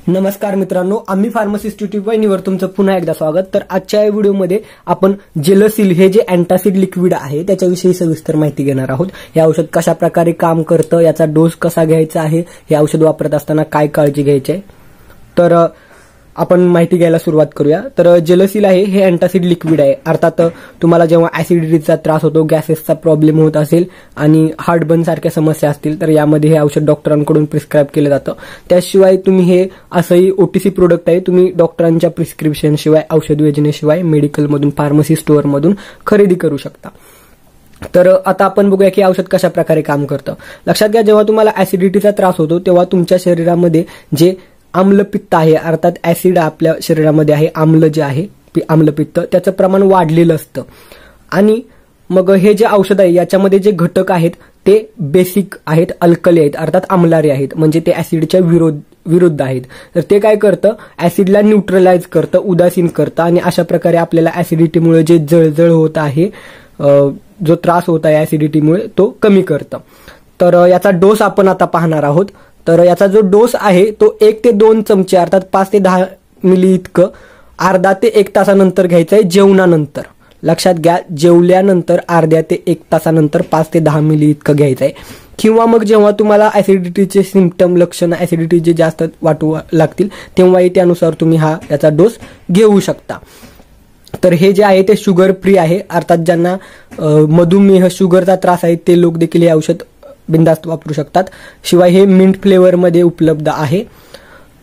नमस्कार मित्रांनो, आम्ही फार्मासिस्ट यूट्यूब वाहिनीवर तुमचं पुन्हा एकदा स्वागत। तर आजच्या या व्हिडिओमध्ये आपण जेलसील हे जे अँटासिड लिक्विड आहे त्याच्याविषयी सविस्तर माहिती घेणार आहोत। हे औषध कशा प्रकारे काम करतं, याचा डोस कसा घ्यायचा आहे, हे औषध वापरत असताना काय काळजी घ्यायची आहे, तर आपण माहिती घ्यायला सुरुवात करूया। तर जेलसील आहे हे अँटासिड लिक्विड आहे। अर्थात तुम्हाला जेव्हा ऍसिडिटीचा त्रास होतो, गॅसेसचा प्रॉब्लेम होत असेल आणि हार्टबर्न सारख्या समस्या असतील तर यामध्ये हे औषध डॉक्टरांकडून प्रिस्क्राइब केलं जातं। त्याशिवाय तुम्ही हे असंही ओटीसी प्रोडक्ट आहे, तुम्ही डॉक्टरांच्या प्रिस्क्रिप्शन शिवाय, औषध योजनेशिवाय मेडिकलमधून, फार्मसी स्टोअरमधून खरेदी करू शकता। तर आता आपण बघूया की औषध कशा प्रकारे काम करतं। लक्षात घ्या, जेव्हा तुम्हाला ऍसिडिटीचा त्रास होतो तेव्हा तुमच्या शरीरामध्ये जे आम्लपित्त आहे, अर्थात ऍसिड आपल्या शरीरामध्ये आहे, आम्ल जे आहे आम्लपित्त, त्याचं प्रमाण वाढलेलं असतं। आणि मग हे जे औषध आहे याच्यामध्ये जे घटक आहेत ते बेसिक आहेत, अल्कली आहेत, अर्थात आम्लारी आहेत, म्हणजे ते ऍसिडच्या विरुद्ध आहेत। तर ते काय करतं, ऍसिडला न्यूट्रलाइज करतं, उदासीन करतं आणि अशा प्रकारे आपल्याला ऍसिडिटीमुळे जे जळजळ होत आहे, जो त्रास होत आहे ऍसिडिटीमुळे, तो कमी करतं। तर याचा डोस आपण आता पाहणार आहोत। तर याचा जो डोस आहे तो 1 ते 2 चमचे, अर्थात 5 ते 10 मिली इतकं अर्धा ते 1 तासानंतर घ्यायचं आहे, जेवणानंतर। लक्षात घ्या, जेवल्यानंतर अर्ध्या ते 1 तासानंतर 5 ते 10 मिली इतकं घ्यायचं आहे। किंवा मग जेव्हा तुम्हाला ऍसिडिटीचे सिम्पटम, लक्षण ऍसिडिटीचे जास्त वाटू लागतील तेव्हाही त्यानुसार तुम्ही याचा डोस घेऊ शकता। तर हे जे आहे ते शुगर फ्री आहे, अर्थात ज्यांना मधुमेह, शुगरचा त्रास आहे ते लोक देखील हे औषध बिनधास्त वापरू शकतात। शिवाय हे मिंट फ्लेवर मध्ये उपलब्ध आहे।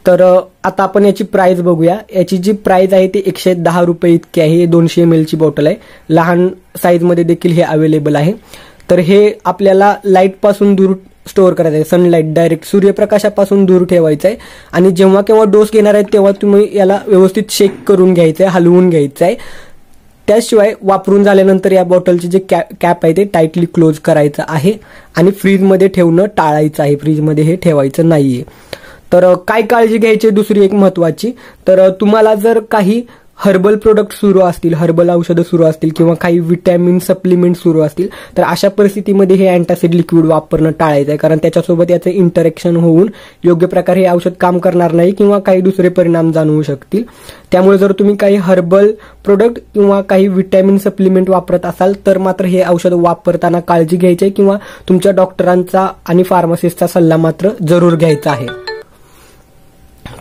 तर आता आपण याची प्राइस बघूया। याची जी प्राइस आहे ती 110 रुपये इतकी आहे। 200 ml ची बॉटल आहे, लहान साईज मध्ये देखील हे अवेलेबल आहे। तर हे आपल्याला लाईट पासून दूर स्टोअर करायचं आहे, सनलाईट, डायरेक्ट सूर्यप्रकाशापासून दूर ठेवायचं आहे। आणि जेव्हा केव्हा डोस घेणार आहे तेव्हा तुम्ही याला व्यवस्थित शेक करून घ्यायचं आहे, हलवून घ्यायचं आहे। त्याशिवाय वापरून झाल्यानंतर या बॉटलचे जे कॅप आहे ते टाईटली क्लोज करायचं आहे आणि फ्रीजमध्ये ठेवणं टाळायचं आहे, फ्रीजमध्ये हे ठेवायचं नाहीये। तर काय काळजी घ्यायची दुसरी एक महत्वाची, तर तुम्हाला जर काही हर्बल प्रोडक्ट सुरू असतील, हर्बल औषधं सुरू असतील किंवा काही विटॅमिन सप्लिमेंट सुरू असतील तर अशा परिस्थितीमध्ये हे अँटासिड लिक्विड वापरणं टाळायचं आहे, कारण त्याच्यासोबत याचं इंटरॅक्शन होऊन योग्य प्रकारे हे औषध काम करणार नाही किंवा काही दुसरे परिणाम जाणवू शकतील। त्यामुळे जर तुम्ही काही हर्बल प्रोडक्ट किंवा काही विटॅमिन सप्लिमेंट वापरत असाल तर मात्र हे औषध वापरताना काळजी घ्यायची आहे किंवा तुमच्या डॉक्टरांचा आणि फार्मासिस्टचा सल्ला मात्र जरूर घ्यायचा आहे।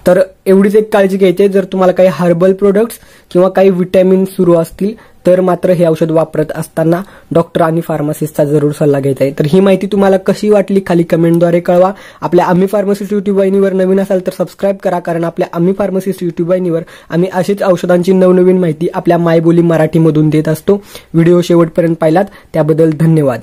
तर एवढीच एक काळजी घ्यायची आहे, जर तुम्हाला काही हर्बल प्रोडक्ट्स किंवा काही विटॅमिन सुरू असतील तर मात्र हे औषध वापरत असताना डॉक्टर आणि फार्मासिस्टचा जरूर सल्ला घ्यायचा आहे। तर ही माहिती तुम्हाला कशी वाटली खाली कमेंटद्वारे कळवा। आपल्या आम्ही फार्मासिस्ट यूट्यूब वाहिनीवर नवीन असाल तर सबस्क्राईब करा, कारण आपल्या आम्ही फार्मासिस्ट यूट्यूब वाहिनीवर आम्ही अशीच औषधांची नवनवीन माहिती आपल्या मायबोली मराठीमधून देत असतो। व्हिडिओ शेवटपर्यंत पाहिलात त्याबद्दल धन्यवाद।